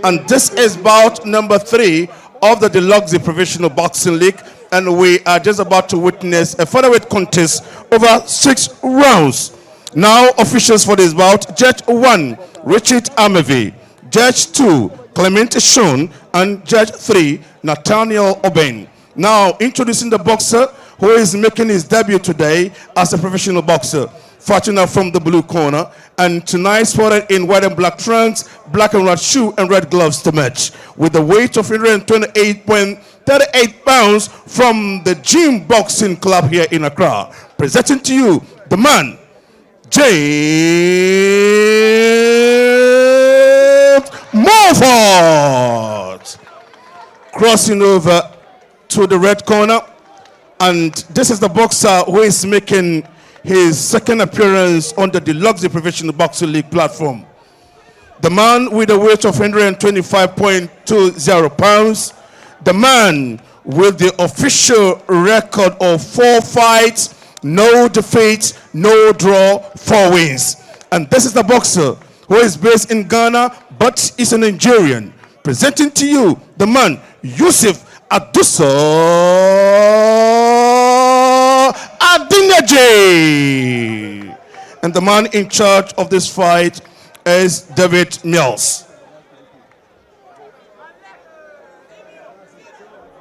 And this is bout number 3 of the Deluxe Professional Boxing League. And we are just about to witness a featherweight contest over 6 rounds. Now, officials for this bout: Judge 1, Richard Amevi; Judge 2, Clement Shon; and Judge 3, Nathaniel Oben. Now, introducing the boxer who is making his debut today as a professional boxer, fighting out from the blue corner, and tonight spotted in white and black trunks, black and red shoe, and red gloves to match, with the weight of 128.38 pounds from the Gym Boxing Club here in Accra. Presenting to you the man, James Moffat. Crossing over to the red corner, and this is the boxer who is making his second appearance on the Deluxe Professional Boxing League platform. The man with a weight of 125.20 pounds. The man with the official record of 4 fights, no defeats, no draw, 4 wins. And this is the boxer who is based in Ghana but is a Nigerian. Presenting to you the man, Yusif Adusa Adeniji. And the man in charge of this fight is David Mills.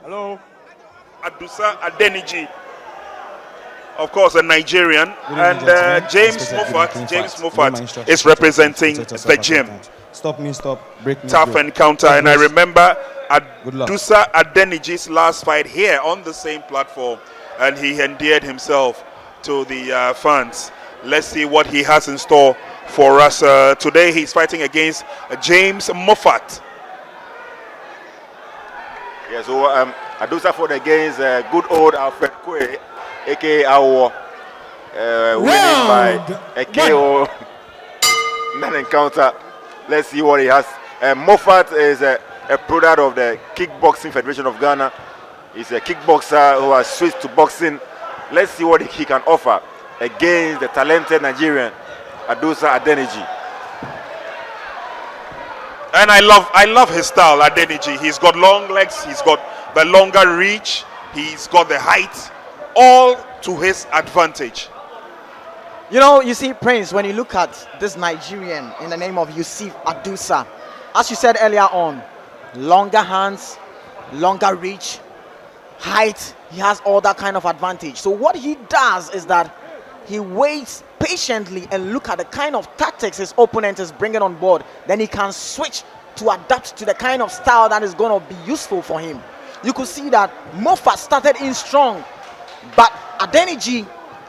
Hello. Adusa Adeniji, of course, a Nigerian, and James Moffat is representing the gym. Stop me, stop, break me. Tough encounter, and I remember Adusa Adeniji's last fight here on the same platform, and he endeared himself to the fans. Let's see what he has in store for us. Today he's fighting against James Moffat. Yeah, so Adusa fought against good old Alfred Kwe, aka our winning by a KO non-encounter. Let's see what he has. Moffat is a product of the Kickboxing Federation of Ghana. He's a kickboxer who has switched to boxing. Let's see what he can offer against the talented Nigerian Adusa Adeniji. And I love his style, Adeniji. He's got long legs, he's got the longer reach, he's got the height, all to his advantage. You know, you see, Prince, when you look at this Nigerian in the name of Yusif Adusa, as you said earlier on, longer hands, longer reach, height, he has all that kind of advantage. So what he does is that he waits patiently and look at the kind of tactics his opponent is bringing on board. Then he can switch to adapt to the kind of style that is going to be useful for him. You could see that Moffat started in strong, but Adeniji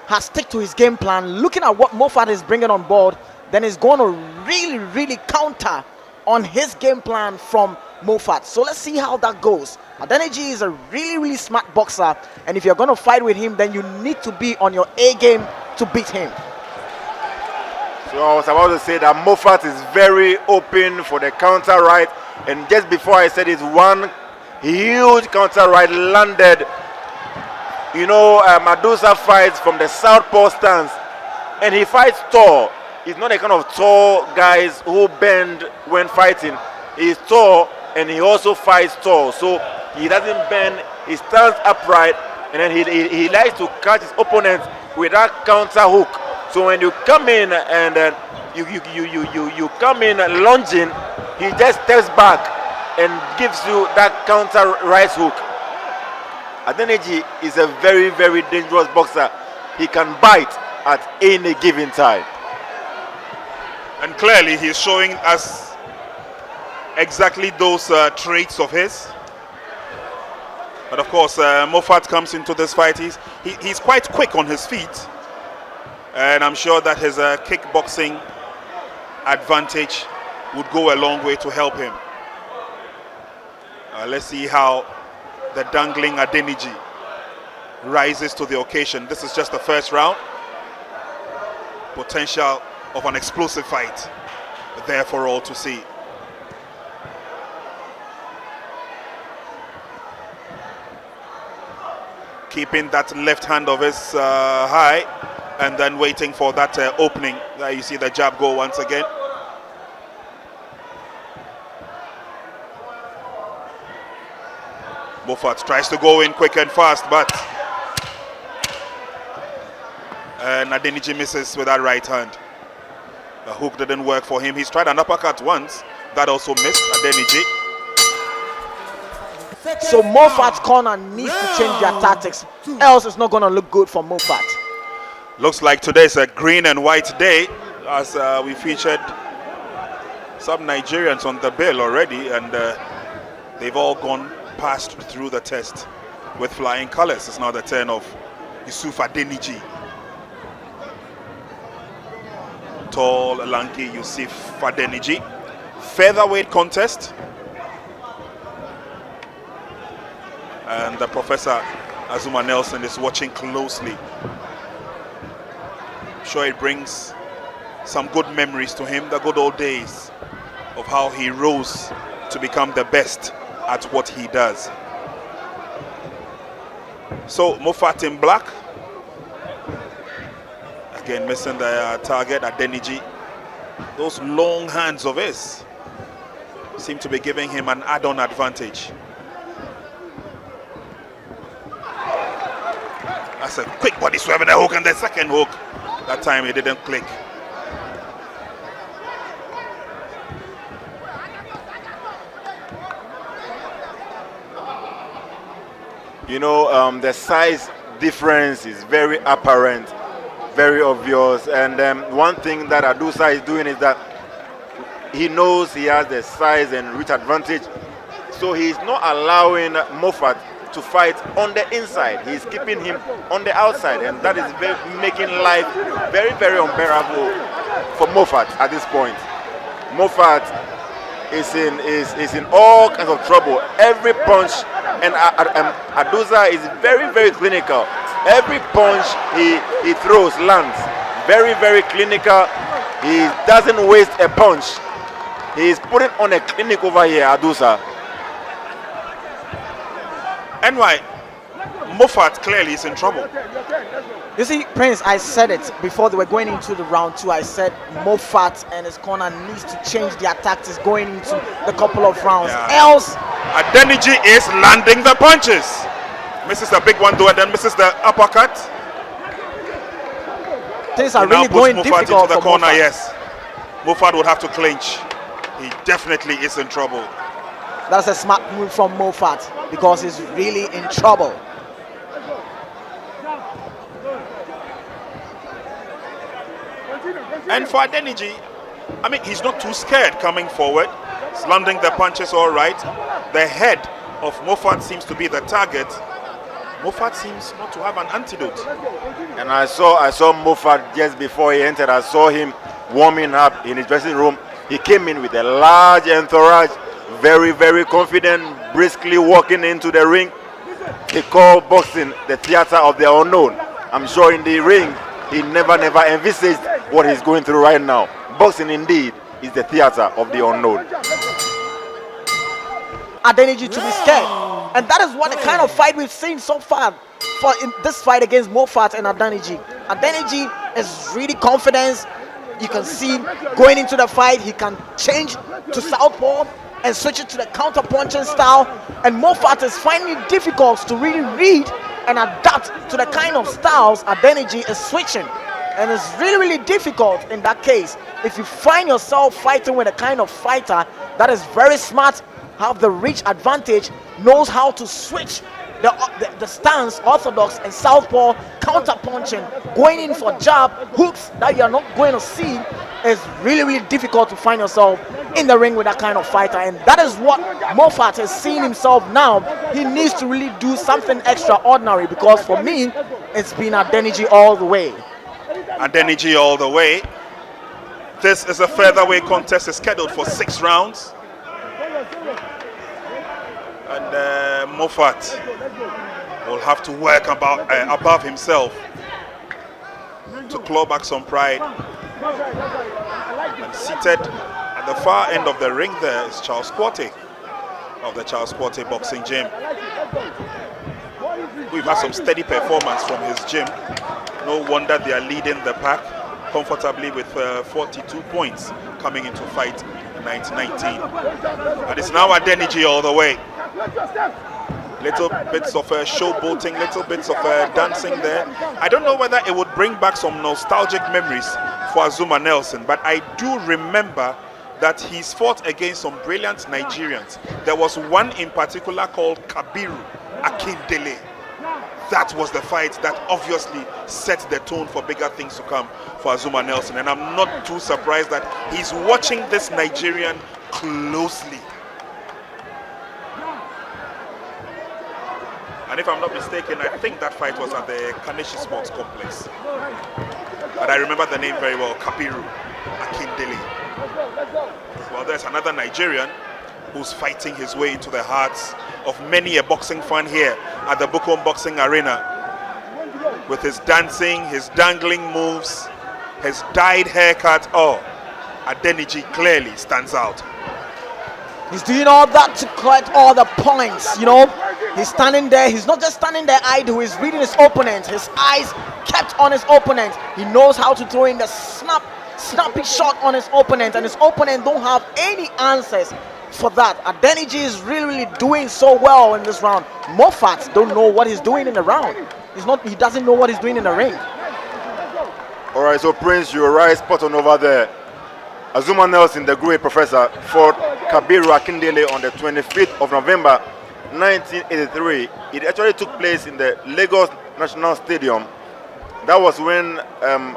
has stick to his game plan, looking at what Moffat is bringing on board, then is going to really counter on his game plan from Moffat. So let's see how that goes. Adeniji is a really smart boxer, and if you're going to fight with him, then you need to be on your A game to beat him. So I was about to say that Moffat is very open for the counter right, and just before I said it, one huge counter right landed. You know, Adusa fights from the southpaw stance, and he fights tall. He's not the kind of tall guys who bend when fighting. He's tall, and he also fights tall. So he doesn't bend, he stands upright, and then he likes to catch his opponent with that counter hook. So when you come in and you come in lunging, he just steps back and gives you that counter right hook. Adeniji is a very dangerous boxer. He can bite at any given time. And clearly he's showing us exactly those traits of his. But of course, Moffat comes into this fight. He's quite quick on his feet. And I'm sure that his kickboxing advantage would go a long way to help him. Let's see how the dangling Adeniji rises to the occasion. This is just the first round. Potential of an explosive fight there for all to see. Keeping that left hand of his high, and then waiting for that opening. There you see the jab go once again. Moffat tries to go in quick and fast, but Adeniji misses with that right hand. The hook didn't work for him. He's tried an uppercut once. That also missed Adeniji. So Moffat's corner needs to change their tactics, else it's not going to look good for Moffat. Looks like today's a green and white day, as we featured some Nigerians on the bill already, and they've all gone past through the test with flying colors. It's now the turn of Yusif Adeniji. Tall, lanky Yusif Adeniji. Featherweight contest. And the Professor Azuma Nelson is watching closely. I'm sure it brings some good memories to him, the good old days of how he rose to become the best at what he does. So Moffat in black. Again, missing the target, Adeniji. Those long hands of his seem to be giving him an add-on advantage. That's a quick body swerve and a hook, and the second hook. That time it didn't click. You know, the size difference is very apparent, very obvious. And one thing that Adusa is doing is that he knows he has the size and reach advantage. So he's not allowing Moffat to fight on the inside. He's keeping him on the outside. And that is making life very, very unbearable for Moffat at this point. Moffat is in all kinds of trouble. Every punch, and Adusa is very, very clinical. Every punch he throws lands. Very, very clinical. He doesn't waste a punch. He's putting on a clinic over here, Adusa. NY, Moffat clearly is in trouble. You see, Prince, I said it before they were going into the round 2. I said Moffat and his corner needs to change their tactics going into the couple of rounds. Yeah. Else, Adeniji is landing the punches. Misses the big one though, and then misses the uppercut. things are He now really puts going Moffat difficult into the for corner. Moffat. Yes, Moffat would have to clinch. He definitely is in trouble. That's a smart move from Moffat because he's really in trouble. And for Adeniji, I mean, he's not too scared coming forward. He's landing the punches all right. The head of Moffat seems to be the target. Moffat seems not to have an antidote. And I saw Moffat just before he entered. I saw him warming up in his dressing room. He came in with a large entourage, very, very confident, briskly walking into the ring. They call boxing the theater of the unknown. I'm sure in the ring, he never envisaged what he's going through right now. Boxing indeed is the theater of the unknown. Adeniji to be scared. And that is what the kind of fight we've seen so far for in this fight against Moffat and Adeniji. Adeniji is really confident. You can see going into the fight, he can change to southpaw and switch it to the counter punching style. And Moffat is finding it difficult to really read and adapt to the kind of styles Adeniji is switching. And it's really, really difficult in that case. If you find yourself fighting with a kind of fighter that is very smart, have the reach advantage, knows how to switch the stance, orthodox and southpaw, counter punching, going in for jab, hooks that you are not going to see, is really, really difficult to find yourself in the ring with that kind of fighter. And that is what Moffat has seen himself now. He needs to really do something extraordinary, because for me, it's been Adeniji all the way. Adeniji all the way. This is a featherweight contest. It's scheduled for 6 rounds. And Moffat will have to work above himself to claw back some pride. And seated at the far end of the ring there is Charles Quarty of the Charles Quarty Boxing Gym. We've had some steady performance from his gym. No wonder they are leading the pack comfortably with 42 points coming into fight 1919. And it's now Adeniji all the way. Little bits of showboating, little bits of dancing there. I don't know whether it would bring back some nostalgic memories for Azuma Nelson, but I do remember that he's fought against some brilliant Nigerians. There was one in particular called Kabiru Akindele. That was the fight that obviously set the tone for bigger things to come for Azuma Nelson. And I'm not too surprised that he's watching this Nigerian closely. And if I'm not mistaken, I think that fight was at the Kaneshi Sports Complex. But I remember the name very well, Kabiru Akindele. Well, there's another Nigerian who's fighting his way into the hearts of many a boxing fan here at the Bukom Boxing Arena. With his dancing, his dangling moves, his dyed haircut, oh, Adeniji clearly stands out. He's doing all that to collect all the points, you know. He's standing there. He's not just standing there idle. He's reading his opponent. His eyes kept on his opponent. He knows how to throw in the snappy shot on his opponent, and his opponent don't have any answers for that. Adeniji is really doing so well in this round. Moffat don't know what he's doing in the round. He doesn't know what he's doing in the ring. All right, so Prince, you're right, spot on over there. Azuma Nelson, the great professor, fought Kabiru Akindele on the 25th of November 1983. It actually took place in the Lagos National Stadium. That was when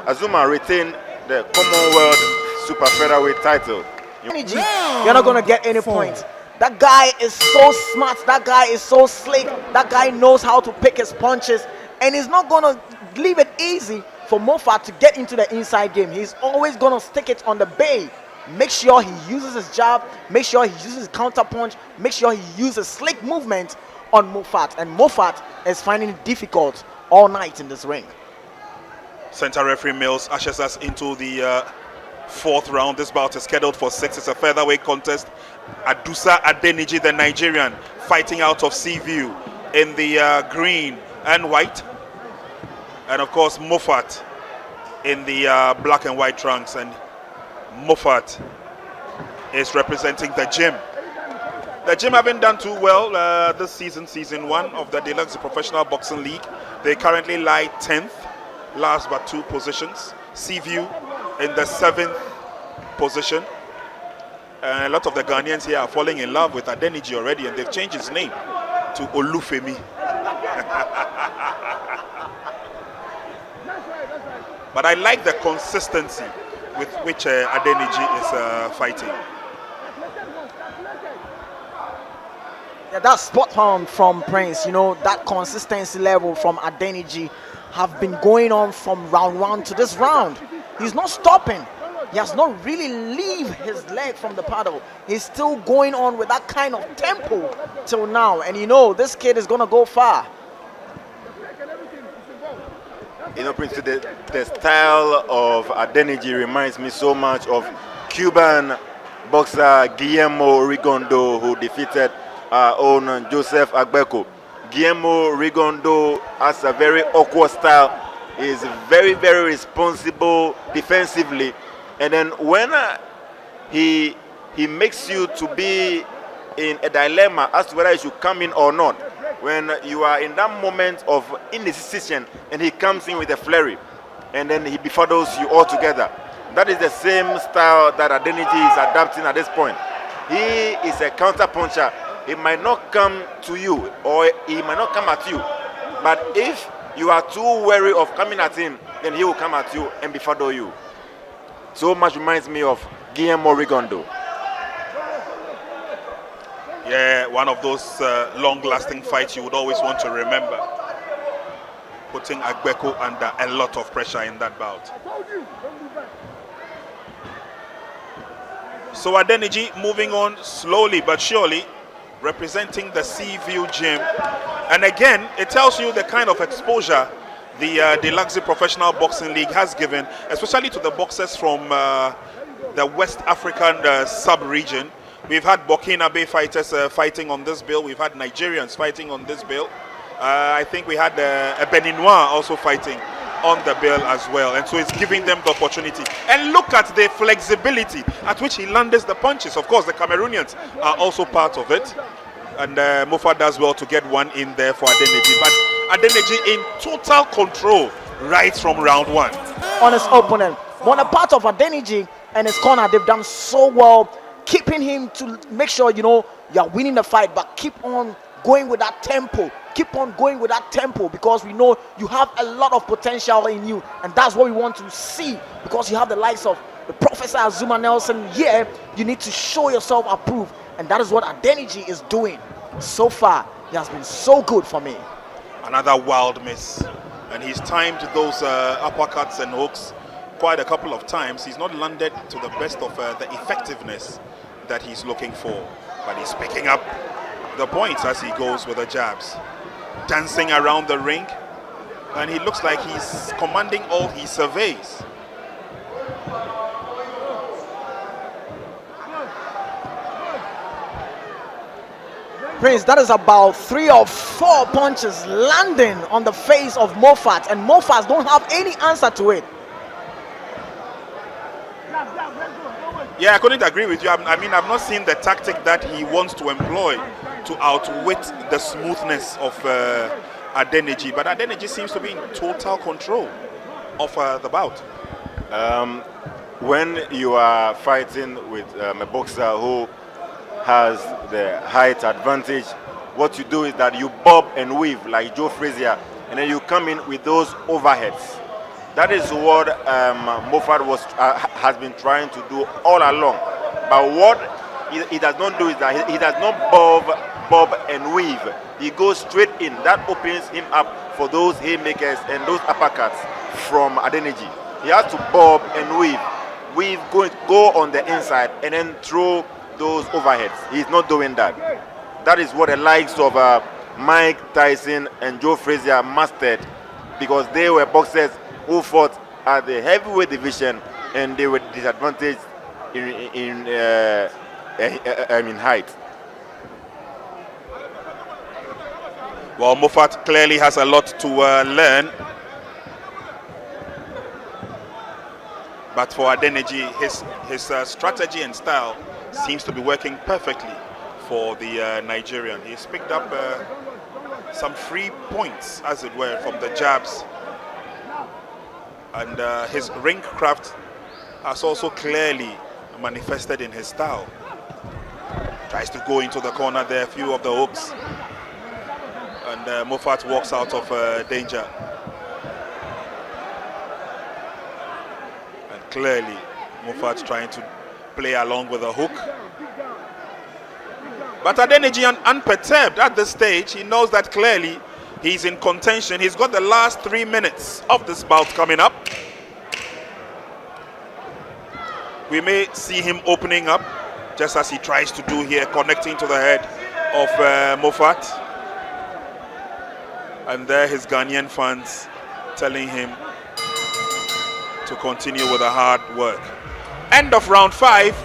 Azuma retained the Commonwealth Super Featherweight title. You're not going to get any points. That guy is so smart. That guy is so slick. That guy knows how to pick his punches. And he's not going to leave it easy for Moffat to get into the inside game. He's always going to stick it on the bay. Make sure he uses his jab. Make sure he uses his counter punch. Make sure he uses slick movement on Moffat. And Moffat is finding it difficult all night in this ring. Center referee Mills ushers us into the fourth round. This bout is scheduled for 6. It's a featherweight contest. Adusa Adeniji, the Nigerian, fighting out of Seaview in the green and white. And of course, Moffat in the black and white trunks. And Moffat is representing the gym. The gym haven't done too well this season, season 1 of the Deluxe Professional Boxing League. They currently lie 10th, last but 2 positions. Seaview in the 7th position. A lot of the Ghanaians here are falling in love with Adeniji already, and they've changed his name to Olufemi. But I like the consistency with which Adeniji is fighting. Yeah, that's spot on from Prince. You know, that consistency level from Adeniji have been going on from round 1 to this round. He's not stopping. He has not really leave his leg from the paddle. He's still going on with that kind of tempo till now. And you know, this kid is going to go far. You know, Prince, the style of Adeniji reminds me so much of Cuban boxer Guillermo Rigondo, who defeated our own Joseph Agbeko. Guillermo Rigondo has a very awkward style. He's very responsible defensively. And then when he makes you to be in a dilemma as to whether you should come in or not, when you are in that moment of indecision and he comes in with a flurry and then he befuddles you altogether. That is the same style that Adeniji is adapting at this point. He is a counter puncher. He might not come to you or he might not come at you. But if you are too wary of coming at him, then he will come at you and befuddle you. So much reminds me of Guillermo Rigondo. Yeah, one of those long-lasting fights you would always want to remember. Putting Agbeko under a lot of pressure in that bout. So Adeniji moving on slowly but surely, representing the Seaview Gym. And again, it tells you the kind of exposure the Deluxe Professional Boxing League has given, especially to the boxers from the West African sub-region. We've had Burkinabe fighters fighting on this bill. We've had Nigerians fighting on this bill. I think we had a Beninois also fighting on the bill as well. And so it's giving them the opportunity. And look at the flexibility at which he lands the punches. Of course, the Cameroonians are also part of it. And Moffat does well to get one in there for Adeniji. But Adeniji in total control right from round one. On his opponent. On the part of Adeniji and his corner, they've done so well, keeping him to make sure, you know, you're winning the fight, but keep on going with that tempo. Keep on going with that tempo, because we know you have a lot of potential in you, and that's what we want to see, because you have the likes of the Professor Azuma Nelson here. You need to show yourself approved, and that is what Adeniji is doing. So far, he has been so good for me. Another wild miss, and he's timed those uppercuts and hooks quite a couple of times. He's not landed to the best of the effectiveness that he's looking for, but he's picking up the points as he goes with the jabs, dancing around the ring, and he looks like he's commanding all he surveys. Prince, that is about 3 or 4 punches landing on the face of Moffat, and Moffat don't have any answer to it. Yeah, I couldn't agree with you. I mean, I've not seen the tactic that he wants to employ to outwit the smoothness of Adeniji, but Adeniji seems to be in total control of the bout. When you are fighting with a boxer who has the height advantage, what you do is that you bob and weave like Joe Frazier, and then you come in with those overheads. That is what Moffat has been trying to do all along. But what he does not do is that he does not bob and weave. He goes straight in. That opens him up for those haymakers and those uppercuts from Adeniji. He has to bob and weave. Weave, go on the inside and then throw those overheads. He's not doing that. That is what the likes of Mike Tyson and Joe Frazier mastered, because they were boxers who fought at the heavyweight division and they were disadvantaged in height. Well, Moffat clearly has a lot to learn, but for Adeniji, his strategy and style seems to be working perfectly for the Nigerian. He's picked up some free points, as it were, from the jabs, and his ring craft has also clearly manifested in his style. Tries to go into the corner there, a few of the hooks, and Moffat walks out of danger. And clearly Moffat trying to play along with a hook. But Adeniji unperturbed at this stage. He knows that clearly he's in contention. He's got the last 3 minutes of this bout coming up. We may see him opening up, just as he tries to do here, connecting to the head of Moffat. And there his Ghanaian fans telling him to continue with the hard work. End of round 5.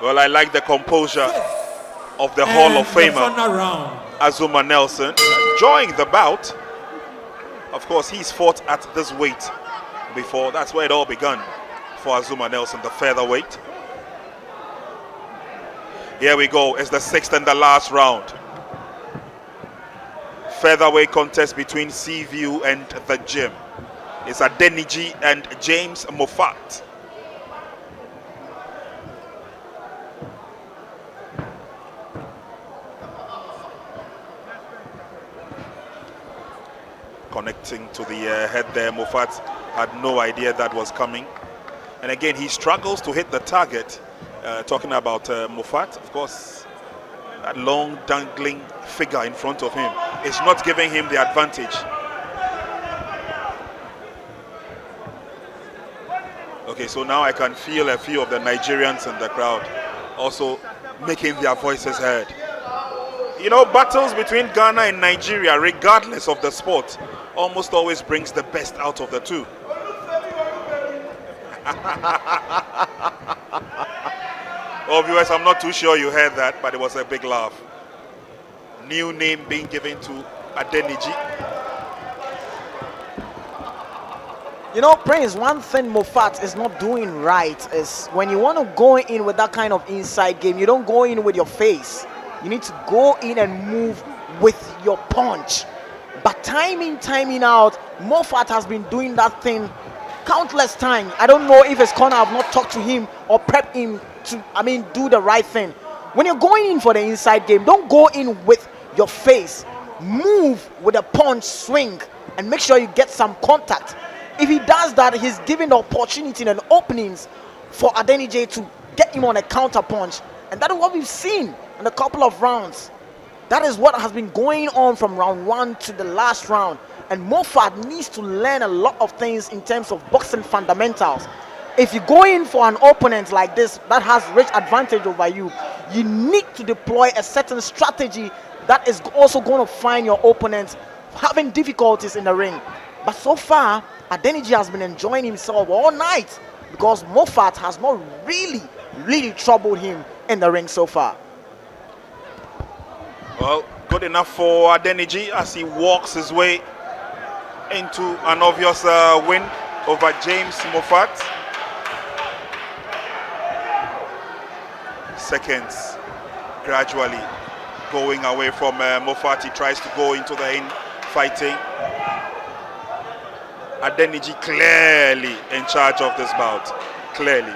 Well, I like the composure of the Hall of Famer Azuma Nelson, enjoying the bout. Of course, he's fought at this weight before. That's where it all began for Azuma Nelson, the featherweight. Here we go. It's the 6th and the last round. Featherweight contest between Seaview and the Gym. It's Adeniji and James Moffat. Connecting to the head there. Moffat had no idea that was coming. And again, he struggles to hit the target. Talking about Moffat, of course, that long dangling figure in front of him is not giving him the advantage. Okay, so now I can feel a few of the Nigerians in the crowd also making their voices heard. You know, battles between Ghana and Nigeria, regardless of the sport, almost always brings the best out of the two. Oh, viewers, I'm not too sure you heard that, but it was a big laugh. New name being given to Adeniji. You know, Prince, one thing Moffat is not doing right is when you want to go in with that kind of inside game, you don't go in with your face. You need to go in and move with your punch. But timing out, Moffat has been doing that thing countless times. I don't know if his corner have not talked to him or prep him to, do the right thing. When you're going in for the inside game, don't go in with your face. Move with a punch, swing, and make sure you get some contact. If he does that, he's giving the opportunity and openings for Adeniji to get him on a counter punch. And that is what we've seen in a couple of rounds. That is what has been going on from round 1 to the last round. And Moffat needs to learn a lot of things in terms of boxing fundamentals. If you go in for an opponent like this that has rich advantage over you, you need to deploy a certain strategy that is also going to find your opponent having difficulties in the ring. But so far, Adeniji has been enjoying himself all night because Moffat has not really troubled him in the ring so far. Well, good enough for Adeniji as he walks his way into an obvious win over James Moffat. Seconds gradually going away from Moffat. He tries to go into the in-fighting. Adeniji clearly in charge of this bout. Clearly.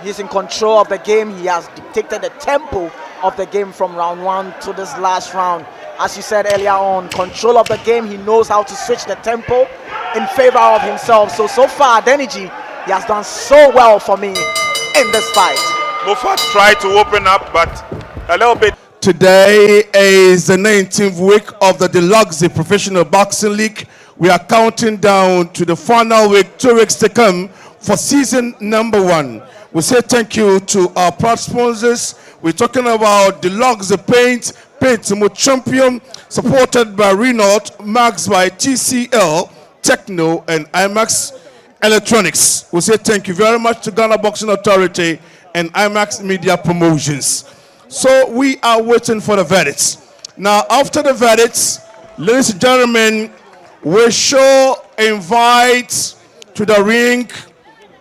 He's in control of the game. He has dictated the tempo of the game from round 1 to this last round. As you said earlier on, control of the game. He knows how to switch the tempo in favor of himself. So far, Adeniji, he has done so well for me in this fight. Moffat tried to open up, but a little bit. Today is the 19th week of the Deluxe Professional Boxing League. We are counting down to the final week, 2 weeks to come for season number 1. We say thank you to our proud sponsors. We're talking about Deluxe Paint Champion, supported by Renault, marks by TCL, Techno, and IMAX Electronics. We say thank you very much to Ghana Boxing Authority and IMAX Media Promotions. So we are waiting for the verdicts. Now, after the verdicts, ladies and gentlemen, we shall invite to the ring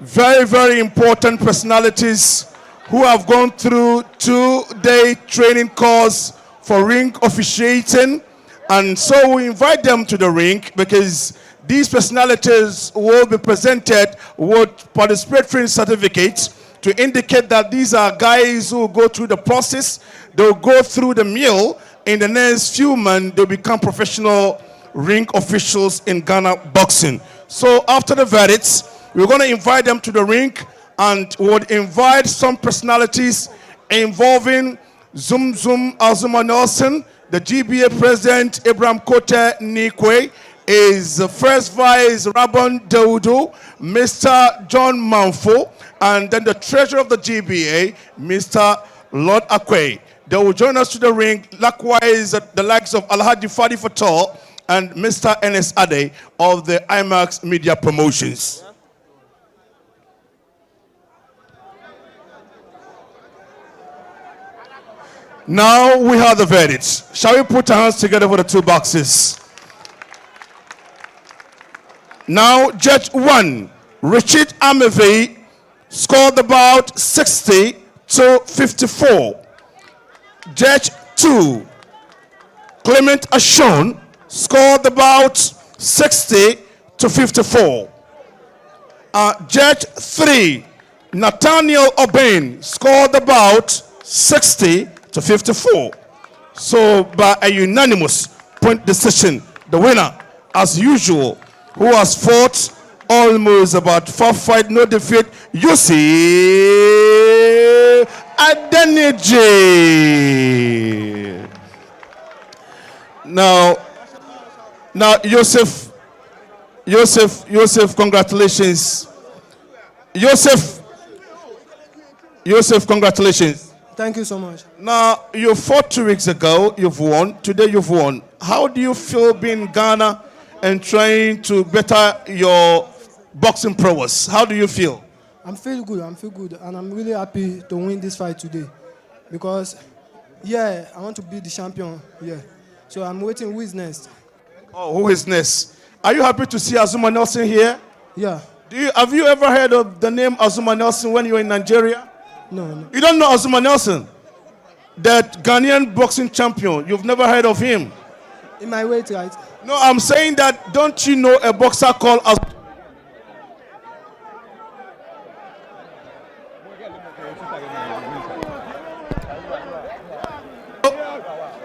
very important personalities who have gone through 2-day training course for ring officiating. And so we invite them to the ring because these personalities will be presented with participatory certificates to indicate that these are guys who will go through the process. They'll go through the mill. In the next few months, they'll become professional ring officials in Ghana boxing. So after the verdicts, we're going to invite them to the ring and would invite some personalities involving Zum Azuma Nelson, the GBA president, Abraham Kote Nikwe, is the first vice Rabon Daudu, Mr. John Manfo, and then the treasurer of the GBA, Mr. Lord Akwe. They will join us to the ring. Likewise, the likes of Alhaji Fadi Fatal and Mr. Enes Ade of the IMAX Media Promotions. Now we have the verdicts. Shall we put our hands together for the 2 boxes? Now, Judge 1, Richard Ameve, scored the bout 60 to 54. Judge 2, Clement Ashon, scored the bout 60 to 54. Judge 3, Nathaniel Obain, scored the bout 60 to 54. So by a unanimous point decision, the winner, as usual, who has fought almost about 4 fights, no defeat, Yusif Adeniji. Now, Yusif, congratulations. Yusif, congratulations. Thank you so much. Now, you fought 2 weeks ago, you've won. Today you've won. How do you feel being in Ghana and trying to better your boxing prowess? How do you feel? I feel good, and I'm really happy to win this fight today. Because, I want to be the champion, So I'm waiting who is next. Oh, who is next? Are you happy to see Azuma Nelson here? Yeah. Have you ever heard of the name Azuma Nelson when you were in Nigeria? No, no. You don't know Azuma Nelson? That Ghanaian boxing champion. You've never heard of him? In my weight, right? No, I'm saying that, don't you know a boxer called Azuma?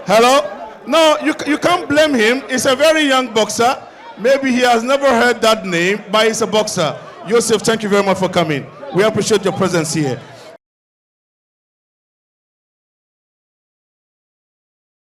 Hello? No, you can't blame him. He's a very young boxer. Maybe he has never heard that name, but he's a boxer. Yusif, thank you very much for coming. We appreciate your presence here.